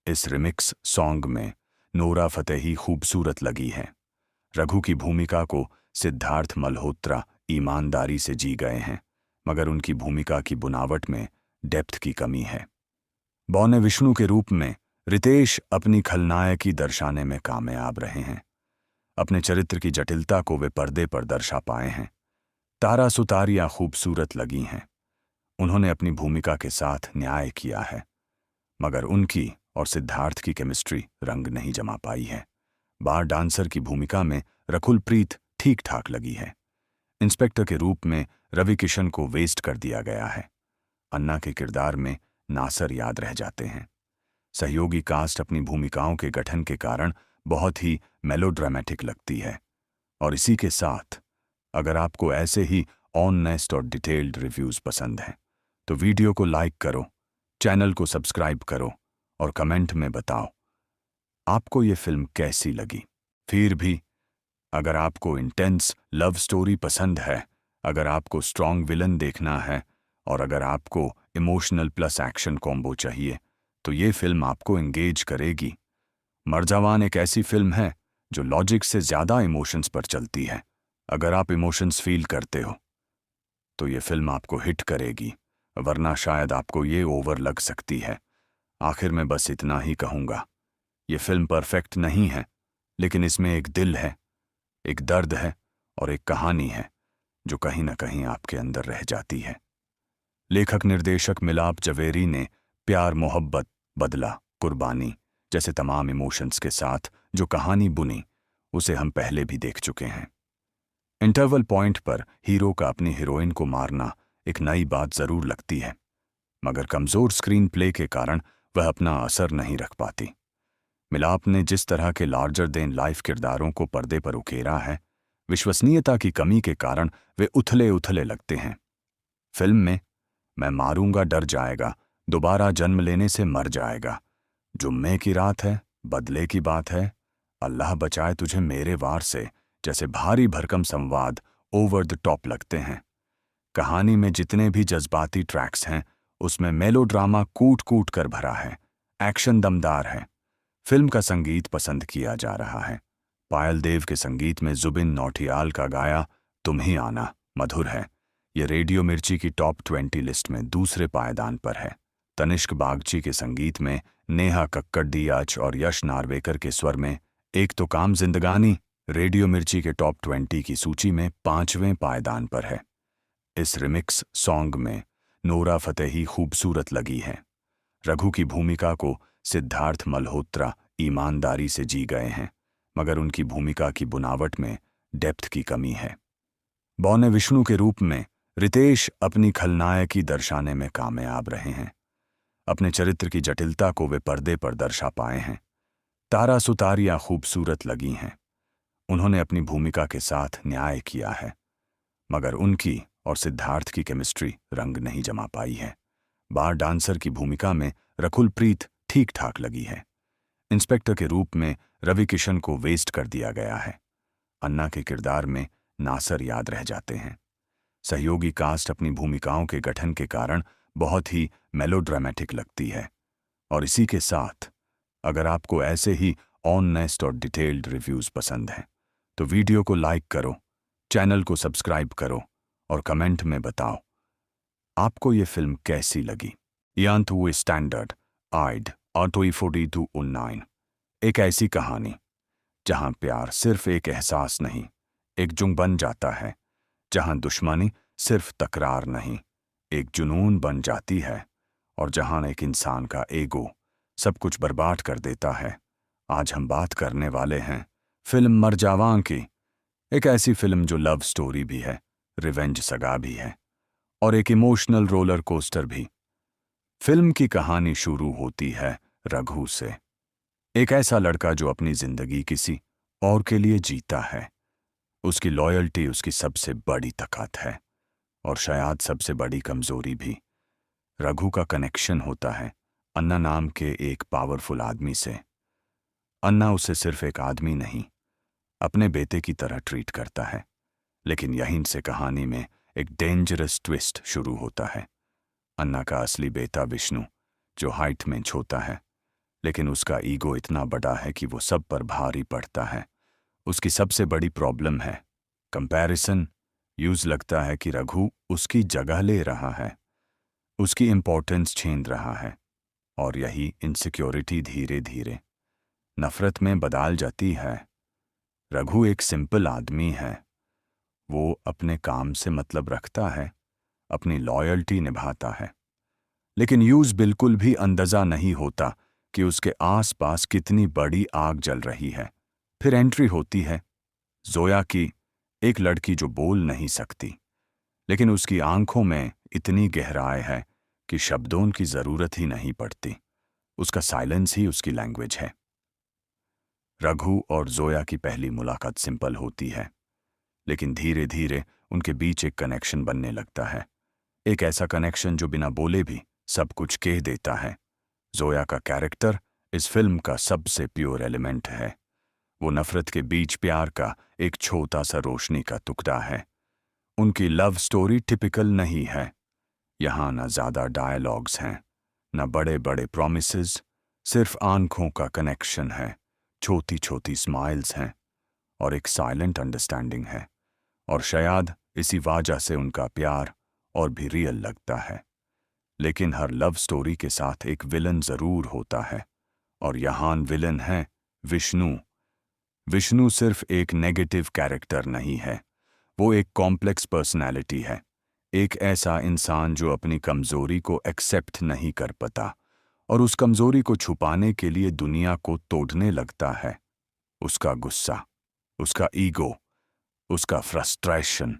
इस रिमिक्स सॉन्ग में नोरा फतेही खूबसूरत लगी है। रघु की भूमिका को सिद्धार्थ मल्होत्रा ईमानदारी से जी गए हैं, मगर उनकी भूमिका की बुनावट में डेप्थ की कमी है। बौने विष्णु के रूप में रितेश अपनी खलनायकी दर्शाने में कामयाब रहे हैं। अपने चरित्र की जटिलता को वे पर्दे पर दर्शा पाए हैं। तारा सुतारिया खूबसूरत लगी हैं। उन्होंने अपनी भूमिका के साथ न्याय किया है, मगर उनकी और सिद्धार्थ की केमिस्ट्री रंग नहीं जमा पाई है। बार डांसर की भूमिका में रकुल प्रीत ठीक ठाक लगी है। इंस्पेक्टर के रूप में रवि किशन को वेस्ट कर दिया गया है। अन्ना के किरदार में नासर याद रह जाते हैं। सहयोगी कास्ट अपनी भूमिकाओं के गठन के कारण बहुत ही मेलोड्रामेटिक लगती है। और इसी के साथ अगर आपको ऐसे ही ऑनेस्ट और डिटेल्ड रिव्यूज पसंद हैं तो वीडियो को लाइक करो, चैनल को सब्सक्राइब करो और कमेंट में बताओ आपको ये फिल्म कैसी लगी। फिर भी अगर आपको इंटेंस लव स्टोरी पसंद है, अगर आपको स्ट्रॉन्ग विलन देखना है और अगर आपको इमोशनल प्लस एक्शन कॉम्बो चाहिए तो ये फिल्म आपको एंगेज करेगी। मर्जावान एक ऐसी फिल्म है जो लॉजिक से ज्यादा इमोशंस पर चलती है। अगर आप इमोशंस फील करते हो तो ये फिल्म आपको हिट करेगी, वरना शायद आपको ये ओवर लग सकती है। आखिर में बस इतना ही कहूंगा, ये फिल्म परफेक्ट नहीं है, लेकिन इसमें एक दिल है, एक दर्द है और एक कहानी है जो कहीं ना कहीं आपके अंदर रह जाती है। लेखक निर्देशक मिलाप जवेरी ने प्यार, मोहब्बत, बदला, कुर्बानी जैसे तमाम इमोशंस के साथ जो कहानी बुनी उसे हम पहले भी देख चुके हैं। इंटरवल पॉइंट पर हीरो का अपनी हीरोइन को मारना एक नई बात जरूर लगती है, मगर कमजोर स्क्रीन प्ले के कारण वह अपना असर नहीं रख पाती। मिलाप ने जिस तरह के लार्जर देन लाइफ किरदारों को पर्दे पर उकेरा है, विश्वसनीयता की कमी के कारण वे उथले उथले लगते हैं। फिल्म में मैं मारूंगा डर जाएगा, दोबारा जन्म लेने से मर जाएगा, जुम्मे की रात है, बदले की बात है, अल्लाह बचाए तुझे मेरे वार से जैसे भारी भरकम संवाद ओवर द टॉप लगते हैं। कहानी में जितने भी जज्बाती ट्रैक्स हैं उसमें मेलोड्रामा कूट कूट कर भरा है, एक्शन दमदार है। फिल्म का संगीत पसंद किया जा रहा है। पायल देव के संगीत में जुबिन नौटियाल का गाया तुम ही आना मधुर है। ये रेडियो मिर्ची की टॉप 20 लिस्ट में दूसरे पायदान पर है। तनिष्क बागची के संगीत में नेहा कक्कड़ और यश नार्वेकर के स्वर में एक तो काम जिंदगानी रेडियो मिर्ची के टॉप 20 की सूची में 5वें पायदान पर है। इस रिमिक्स सॉन्ग में नोरा फतेही खूबसूरत लगी है। रघु की भूमिका को सिद्धार्थ मल्होत्रा ईमानदारी से जी गए हैं, मगर उनकी भूमिका की बुनावट में डेप्थ की कमी है। बौने विष्णु के रूप में रितेश अपनी खलनायकी दर्शाने में कामयाब रहे हैं। अपने चरित्र की जटिलता को वे पर्दे पर दर्शा पाए हैं। तारा सुतारियां खूबसूरत लगी हैं। उन्होंने अपनी भूमिका के साथ न्याय किया है, मगर उनकी और सिद्धार्थ की केमिस्ट्री रंग नहीं जमा पाई है। बार डांसर की भूमिका में रकुल प्रीत ठीक ठाक लगी है। इंस्पेक्टर के रूप में रवि किशन को वेस्ट कर दिया गया है। अन्ना के किरदार में नासर याद रह जाते हैं। सहयोगी कास्ट अपनी भूमिकाओं के गठन के कारण बहुत ही मेलोड्रामेटिक लगती है। और इसी के साथ अगर आपको ऐसे ही ऑनेस्ट और डिटेल्ड रिव्यूज पसंद हैं तो वीडियो को लाइक करो, चैनल को सब्सक्राइब करो और कमेंट में बताओ आपको ये फिल्म कैसी लगी। यांतु स्टैंडर्ड आइड ऑटोई 4219 एक ऐसी कहानी जहां प्यार सिर्फ एक एहसास नहीं, एक जुंग बन जाता है, जहां दुश्मनी सिर्फ तकरार नहीं, एक जुनून बन जाती है, और जहां एक इंसान का ईगो सब कुछ बर्बाद कर देता है। आज हम बात करने वाले हैं फिल्म मरजावां की। एक ऐसी फिल्म जो लव स्टोरी भी है, रिवेंज सगा भी है और एक इमोशनल रोलर कोस्टर भी। फिल्म की कहानी शुरू होती है रघु से, एक ऐसा लड़का जो अपनी जिंदगी किसी और के लिए जीता है। उसकी लॉयल्टी उसकी सबसे बड़ी ताकत है और शायद सबसे बड़ी कमजोरी भी। रघु का कनेक्शन होता है अन्ना नाम के एक पावरफुल आदमी से। अन्ना उसे सिर्फ एक आदमी नहीं, अपने बेटे की तरह ट्रीट करता है। लेकिन यहीं से कहानी में एक डेंजरस ट्विस्ट शुरू होता है। अन्ना का असली बेटा विष्णु, जो हाइट में छोटा है, लेकिन उसका ईगो इतना बड़ा है कि वो सब पर भारी पड़ता है। उसकी सबसे बड़ी प्रॉब्लम है कंपैरिजन। यूज लगता है कि रघु उसकी जगह ले रहा है, उसकी इंपॉर्टेंस छीन रहा है, और यही इनसिक्योरिटी धीरे धीरे नफरत में बदल जाती है। रघु एक सिंपल आदमी है। वो अपने काम से मतलब रखता है, अपनी लॉयल्टी निभाता है, लेकिन यूज बिल्कुल भी अंदाजा नहीं होता कि उसके आसपास कितनी बड़ी आग जल रही है। फिर एंट्री होती है जोया की, एक लड़की जो बोल नहीं सकती, लेकिन उसकी आंखों में इतनी गहराई है कि शब्दों की जरूरत ही नहीं पड़ती। उसका साइलेंस ही उसकी लैंग्वेज है। रघु और जोया की पहली मुलाकात सिंपल होती है, लेकिन धीरे धीरे उनके बीच एक कनेक्शन बनने लगता है। एक ऐसा कनेक्शन जो बिना बोले भी सब कुछ कह देता है। जोया का कैरेक्टर इस फिल्म का सबसे प्योर एलिमेंट है। वो नफरत के बीच प्यार का एक छोटा सा रोशनी का टुकड़ा है। उनकी लव स्टोरी टिपिकल नहीं है। यहाँ न ज्यादा डायलॉग्स हैं, न बड़े बड़े प्रॉमिसेस, सिर्फ आंखों का कनेक्शन है, छोटी छोटी स्माइल्स हैं और एक साइलेंट अंडरस्टैंडिंग है। और शायद इसी वजह से उनका प्यार और भी रियल लगता है। लेकिन हर लव स्टोरी के साथ एक विलन जरूर होता है, और यहाँ विलन है विष्णु। विष्णु सिर्फ एक नेगेटिव कैरेक्टर नहीं है, वो एक कॉम्प्लेक्स पर्सनैलिटी है। एक ऐसा इंसान जो अपनी कमजोरी को एक्सेप्ट नहीं कर पाता और उस कमजोरी को छुपाने के लिए दुनिया को तोड़ने लगता है। उसका गुस्सा, उसका ईगो, उसका फ्रस्ट्रेशन,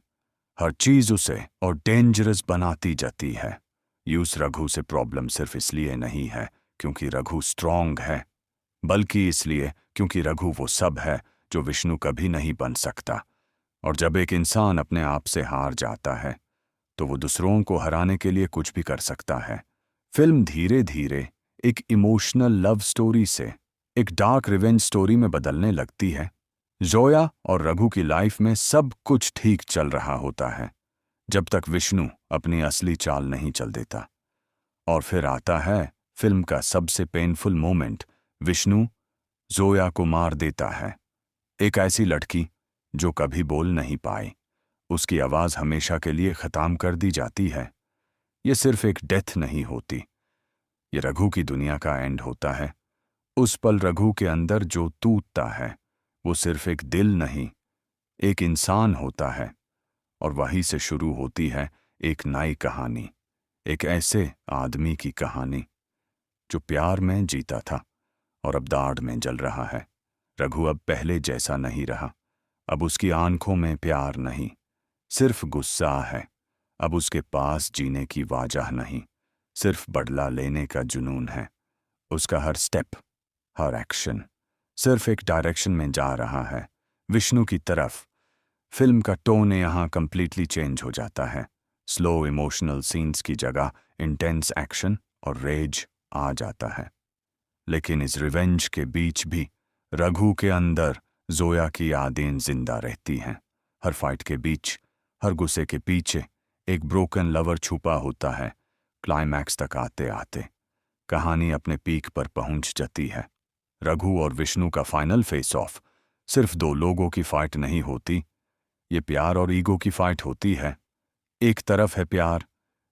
हर चीज उसे और डेंजरस बनाती जाती है। यूस रघु से प्रॉब्लम सिर्फ इसलिए नहीं है क्योंकि रघु स्ट्रांग है, बल्कि इसलिए क्योंकि रघु वो सब है जो विष्णु कभी नहीं बन सकता। और जब एक इंसान अपने आप से हार जाता है तो वो दूसरों को हराने के लिए कुछ भी कर सकता है। फिल्म धीरे धीरे एक इमोशनल लव स्टोरी से एक डार्क रिवेंज स्टोरी में बदलने लगती है। जोया और रघु की लाइफ में सब कुछ ठीक चल रहा होता है जब तक विष्णु अपनी असली चाल नहीं चल देता। और फिर आता है फिल्म का सबसे पेनफुल मोमेंट। विष्णु जोया को मार देता है। एक ऐसी लड़की जो कभी बोल नहीं पाई, उसकी आवाज हमेशा के लिए खत्म कर दी जाती है। ये सिर्फ एक डेथ नहीं होती, ये रघु की दुनिया का एंड होता है। उस पल रघु के अंदर जो टूटता है वो सिर्फ एक दिल नहीं, एक इंसान होता है। और वहीं से शुरू होती है एक नई कहानी, एक ऐसे आदमी की कहानी जो प्यार में जीता था और अब दाढ़ में जल रहा है। रघु अब पहले जैसा नहीं रहा। अब उसकी आंखों में प्यार नहीं, सिर्फ गुस्सा है। अब उसके पास जीने की वजह नहीं, सिर्फ बदला लेने का जुनून है। उसका हर स्टेप, हर एक्शन सिर्फ एक डायरेक्शन में जा रहा है, विष्णु की तरफ। फिल्म का टोन यहाँ कंप्लीटली चेंज हो जाता है। स्लो इमोशनल सीन्स की जगह इंटेंस एक्शन और रेज आ जाता है। लेकिन इस रिवेंज के बीच भी रघु के अंदर जोया की यादें जिंदा रहती हैं। हर फाइट के बीच, हर गुस्से के पीछे एक ब्रोकन लवर छुपा होता है। क्लाइमैक्स तक आते आते कहानी अपने पीक पर पहुंच जाती है। रघु और विष्णु का फाइनल फेस ऑफ सिर्फ दो लोगों की फाइट नहीं होती, ये प्यार और ईगो की फाइट होती है। एक तरफ है प्यार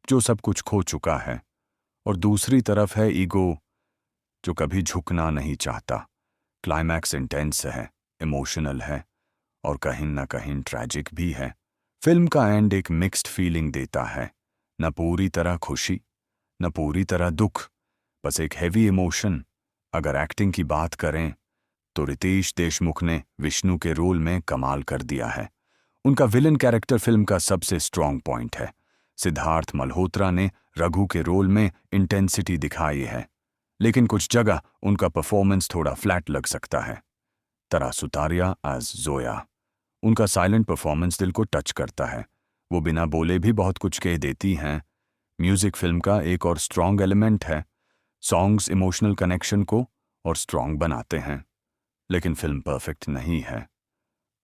जो सब कुछ खो चुका है, और दूसरी तरफ है ईगो जो कभी झुकना नहीं चाहता। क्लाइमैक्स इंटेंस है, इमोशनल है और कहीं ना कहीं ट्रैजिक भी है। फिल्म का एंड एक मिक्स्ड फीलिंग देता है, न पूरी तरह खुशी, न पूरी तरह दुख, बस एक हैवी इमोशन। अगर एक्टिंग की बात करें तो रितेश देशमुख ने विष्णु के रोल में कमाल कर दिया है। उनका विलन कैरेक्टर फिल्म का सबसे स्ट्रॉन्ग पॉइंट है। सिद्धार्थ मल्होत्रा ने रघु के रोल में इंटेंसिटी दिखाई है, लेकिन कुछ जगह उनका परफॉर्मेंस थोड़ा फ्लैट लग सकता है। तरा सुतारिया एज जोया, उनका साइलेंट परफॉर्मेंस दिल को टच करता है। वो बिना बोले भी बहुत कुछ कह देती हैं। म्यूजिक फिल्म का एक और स्ट्रॉन्ग एलिमेंट है। सॉन्ग्स इमोशनल कनेक्शन को और स्ट्रॉन्ग बनाते हैं, लेकिन फिल्म परफेक्ट नहीं है।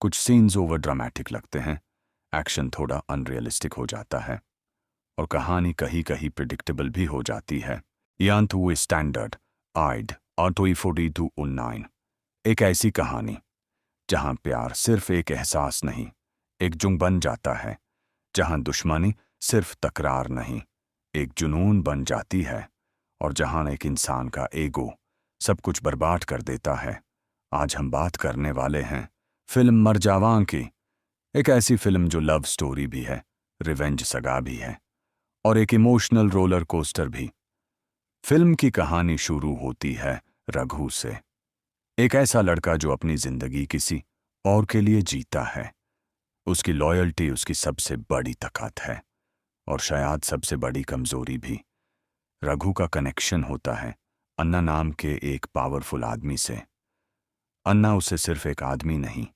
कुछ सीन्स ओवर ड्रामेटिक लगते हैं, एक्शन थोड़ा अनरियलिस्टिक हो जाता है और कहानी कहीं कहीं प्रिडिक्टेबल भी हो जाती है। यांतु स्टैंडर्ड आइड ऑटोईफोडी टू उन्नाइन, एक ऐसी कहानी जहां प्यार सिर्फ एक एहसास नहीं, एक जुंग बन जाता है। जहां दुश्मनी सिर्फ तकरार नहीं, एक जुनून बन जाती है। और जहां एक इंसान का ईगो सब कुछ बर्बाद कर देता है। आज हम बात करने वाले हैं फिल्म मरजावां की, एक ऐसी फिल्म जो लव स्टोरी भी है, रिवेंज सगा भी है और एक इमोशनल रोलर कोस्टर भी। फिल्म की कहानी शुरू होती है रघु से, एक ऐसा लड़का जो अपनी जिंदगी किसी और के लिए जीता है। उसकी लॉयल्टी उसकी सबसे बड़ी ताकत है और शायद सबसे बड़ी कमजोरी भी। रघु का कनेक्शन होता है अन्ना नाम के एक पावरफुल आदमी से। अन्ना उसे सिर्फ एक आदमी नहीं,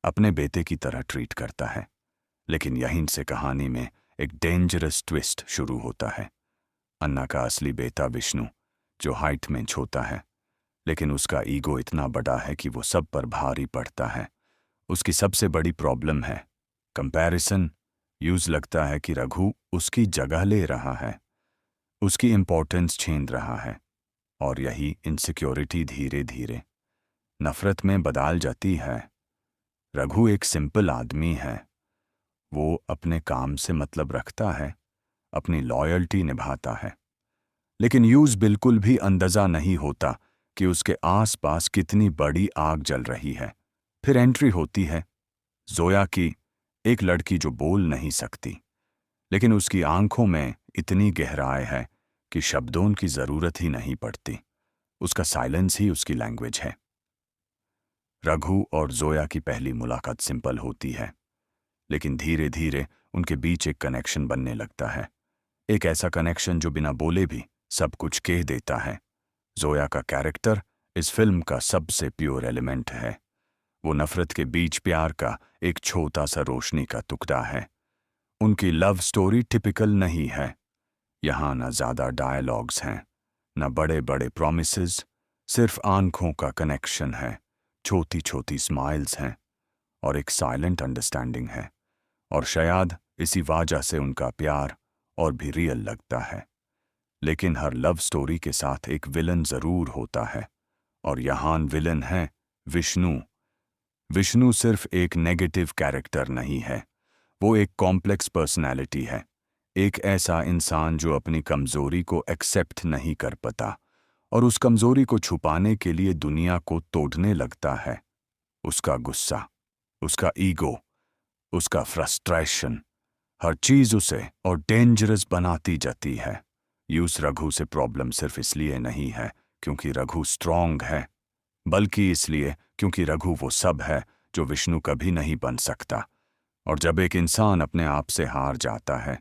अपने बेटे की तरह ट्रीट करता है। लेकिन यहीं से कहानी में एक डेंजरस ट्विस्ट शुरू होता है। अन्ना का असली बेटा विष्णु, जो हाइट में छोटा है, लेकिन उसका ईगो इतना बड़ा है कि वो सब पर भारी पड़ता है। उसकी सबसे बड़ी प्रॉब्लम है कंपैरिजन। यूज लगता है कि रघु उसकी जगह ले रहा है, उसकी इंपॉर्टेंस छीन रहा है, और यही इनसिक्योरिटी धीरे धीरे नफरत में बदल जाती है। रघु एक सिंपल आदमी है। वो अपने काम से मतलब रखता है, अपनी लॉयल्टी निभाता है, लेकिन यूज बिल्कुल भी अंदाजा नहीं होता कि उसके आसपास कितनी बड़ी आग जल रही है। फिर एंट्री होती है जोया की, एक लड़की जो बोल नहीं सकती, लेकिन उसकी आंखों में इतनी गहराई है कि शब्दों की जरूरत ही नहीं पड़ती। उसका साइलेंस ही उसकी लैंग्वेज है। रघु और जोया की पहली मुलाकात सिंपल होती है, लेकिन धीरे धीरे उनके बीच एक कनेक्शन बनने लगता है। एक ऐसा कनेक्शन जो बिना बोले भी सब कुछ कह देता है। जोया का कैरेक्टर इस फिल्म का सबसे प्योर एलिमेंट है। वो नफरत के बीच प्यार का एक छोटा सा रोशनी का टुकड़ा है। उनकी लव स्टोरी टिपिकल नहीं है। यहाँ न ज्यादा डायलॉग्स हैं, न बड़े बड़े प्रॉमिसेस, सिर्फ आंखों का कनेक्शन है, छोटी छोटी स्माइल्स हैं और एक साइलेंट अंडरस्टैंडिंग है। और शायद इसी वजह से उनका प्यार और भी रियल लगता है। लेकिन हर लव स्टोरी के साथ एक विलन जरूर होता है, और यहाँ विलन है विष्णु। विष्णु सिर्फ एक नेगेटिव कैरेक्टर नहीं है, वो एक कॉम्प्लेक्स पर्सनैलिटी है। एक ऐसा इंसान जो अपनी कमजोरी को एक्सेप्ट नहीं कर पाता और उस कमजोरी को छुपाने के लिए दुनिया को तोड़ने लगता है। उसका गुस्सा, उसका ईगो, उसका फ्रस्ट्रेशन, हर चीज उसे और डेंजरस बनाती जाती है। यूस रघु से प्रॉब्लम सिर्फ इसलिए नहीं है क्योंकि रघु स्ट्रांग है, बल्कि इसलिए क्योंकि रघु वो सब है जो विष्णु कभी नहीं बन सकता। और जब एक इंसान अपने आप से हार जाता है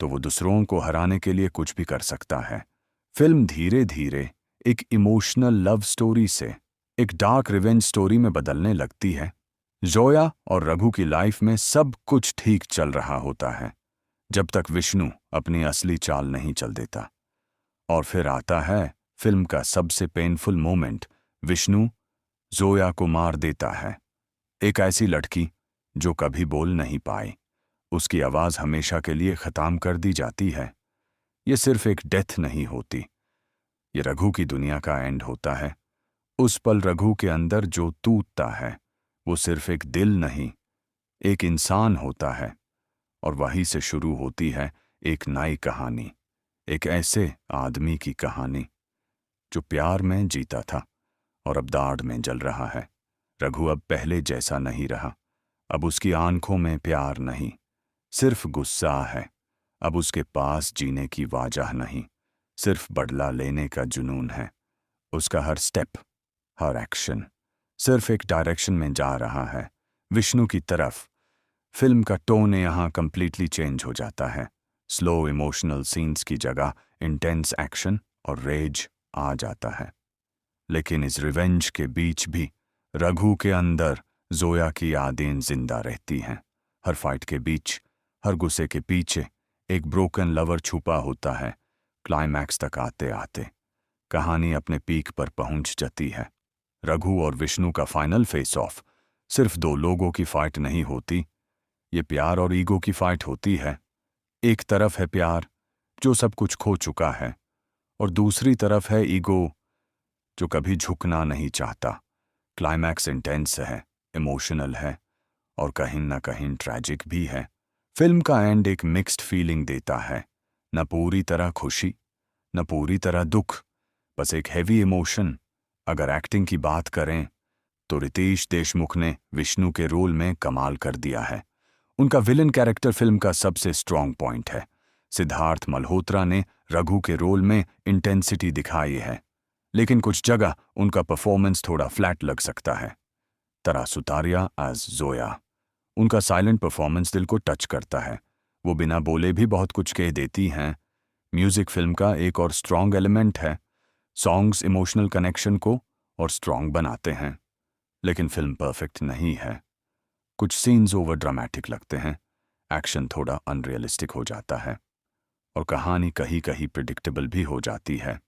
तो वो दूसरों को हराने के लिए कुछ भी कर सकता है। फिल्म धीरे धीरे एक इमोशनल लव स्टोरी से एक डार्क रिवेंज स्टोरी में बदलने लगती है। जोया और रघु की लाइफ में सब कुछ ठीक चल रहा होता है जब तक विष्णु अपनी असली चाल नहीं चल देता। और फिर आता है फिल्म का सबसे पेनफुल मोमेंट। विष्णु जोया को मार देता है। एक ऐसी लड़की जो कभी बोल नहीं पाई, उसकी आवाज हमेशा के लिए खत्म कर दी जाती है। ये सिर्फ एक डेथ नहीं होती, ये रघु की दुनिया का एंड होता है। उस पल रघु के अंदर जो टूटता है वो सिर्फ एक दिल नहीं, एक इंसान होता है। और वहीं से शुरू होती है एक नई कहानी, एक ऐसे आदमी की कहानी जो प्यार में जीता था और अब दाढ़ में जल रहा है। रघु अब पहले जैसा नहीं रहा। अब उसकी आंखों में प्यार नहीं, सिर्फ गुस्सा है। अब उसके पास जीने की वजह नहीं, सिर्फ बदला लेने का जुनून है। उसका हर स्टेप, हर एक्शन सिर्फ एक डायरेक्शन में जा रहा है, विष्णु की तरफ। फिल्म का टोन यहाँ कंप्लीटली चेंज हो जाता है। स्लो इमोशनल सीन्स की जगह इंटेंस एक्शन और रेज आ जाता है। लेकिन इस रिवेंज के बीच भी रघु के अंदर जोया की यादें जिंदा रहती हैं। हर फाइट के बीच, हर गुस्से के पीछे एक ब्रोकन लवर छुपा होता है। क्लाइमैक्स तक आते आते कहानी अपने पीक पर पहुंच जाती है। रघु और विष्णु का फाइनल फेस ऑफ सिर्फ दो लोगों की फाइट नहीं होती, ये प्यार और ईगो की फाइट होती है। एक तरफ है प्यार जो सब कुछ खो चुका है, और दूसरी तरफ है ईगो जो कभी झुकना नहीं चाहता। क्लाइमैक्स इंटेंस है, इमोशनल है और कहीं ना कहीं ट्रैजिक भी है। फिल्म का एंड एक मिक्स्ड फीलिंग देता है, न पूरी तरह खुशी न पूरी तरह दुख, बस एक हैवी इमोशन। अगर एक्टिंग की बात करें तो रितेश देशमुख ने विष्णु के रोल में कमाल कर दिया है। उनका विलन कैरेक्टर फिल्म का सबसे स्ट्रॉन्ग पॉइंट है। सिद्धार्थ मल्होत्रा ने रघु के रोल में इंटेंसिटी दिखाई है, लेकिन कुछ जगह उनका परफॉर्मेंस थोड़ा फ्लैट लग सकता है। तरा सुतारिया एज जोया, उनका साइलेंट परफॉर्मेंस दिल को टच करता है। वो बिना बोले भी बहुत कुछ कह देती हैं। म्यूजिक फिल्म का एक और स्ट्रॉन्ग एलिमेंट है। सॉन्ग्स इमोशनल कनेक्शन को और स्ट्रॉन्ग बनाते हैं। लेकिन फिल्म परफेक्ट नहीं है। कुछ सीन्स ओवर ड्रामेटिक लगते हैं, एक्शन थोड़ा अनरियलिस्टिक हो जाता है और कहानी कहीं कहीं प्रिडिक्टेबल भी हो जाती है।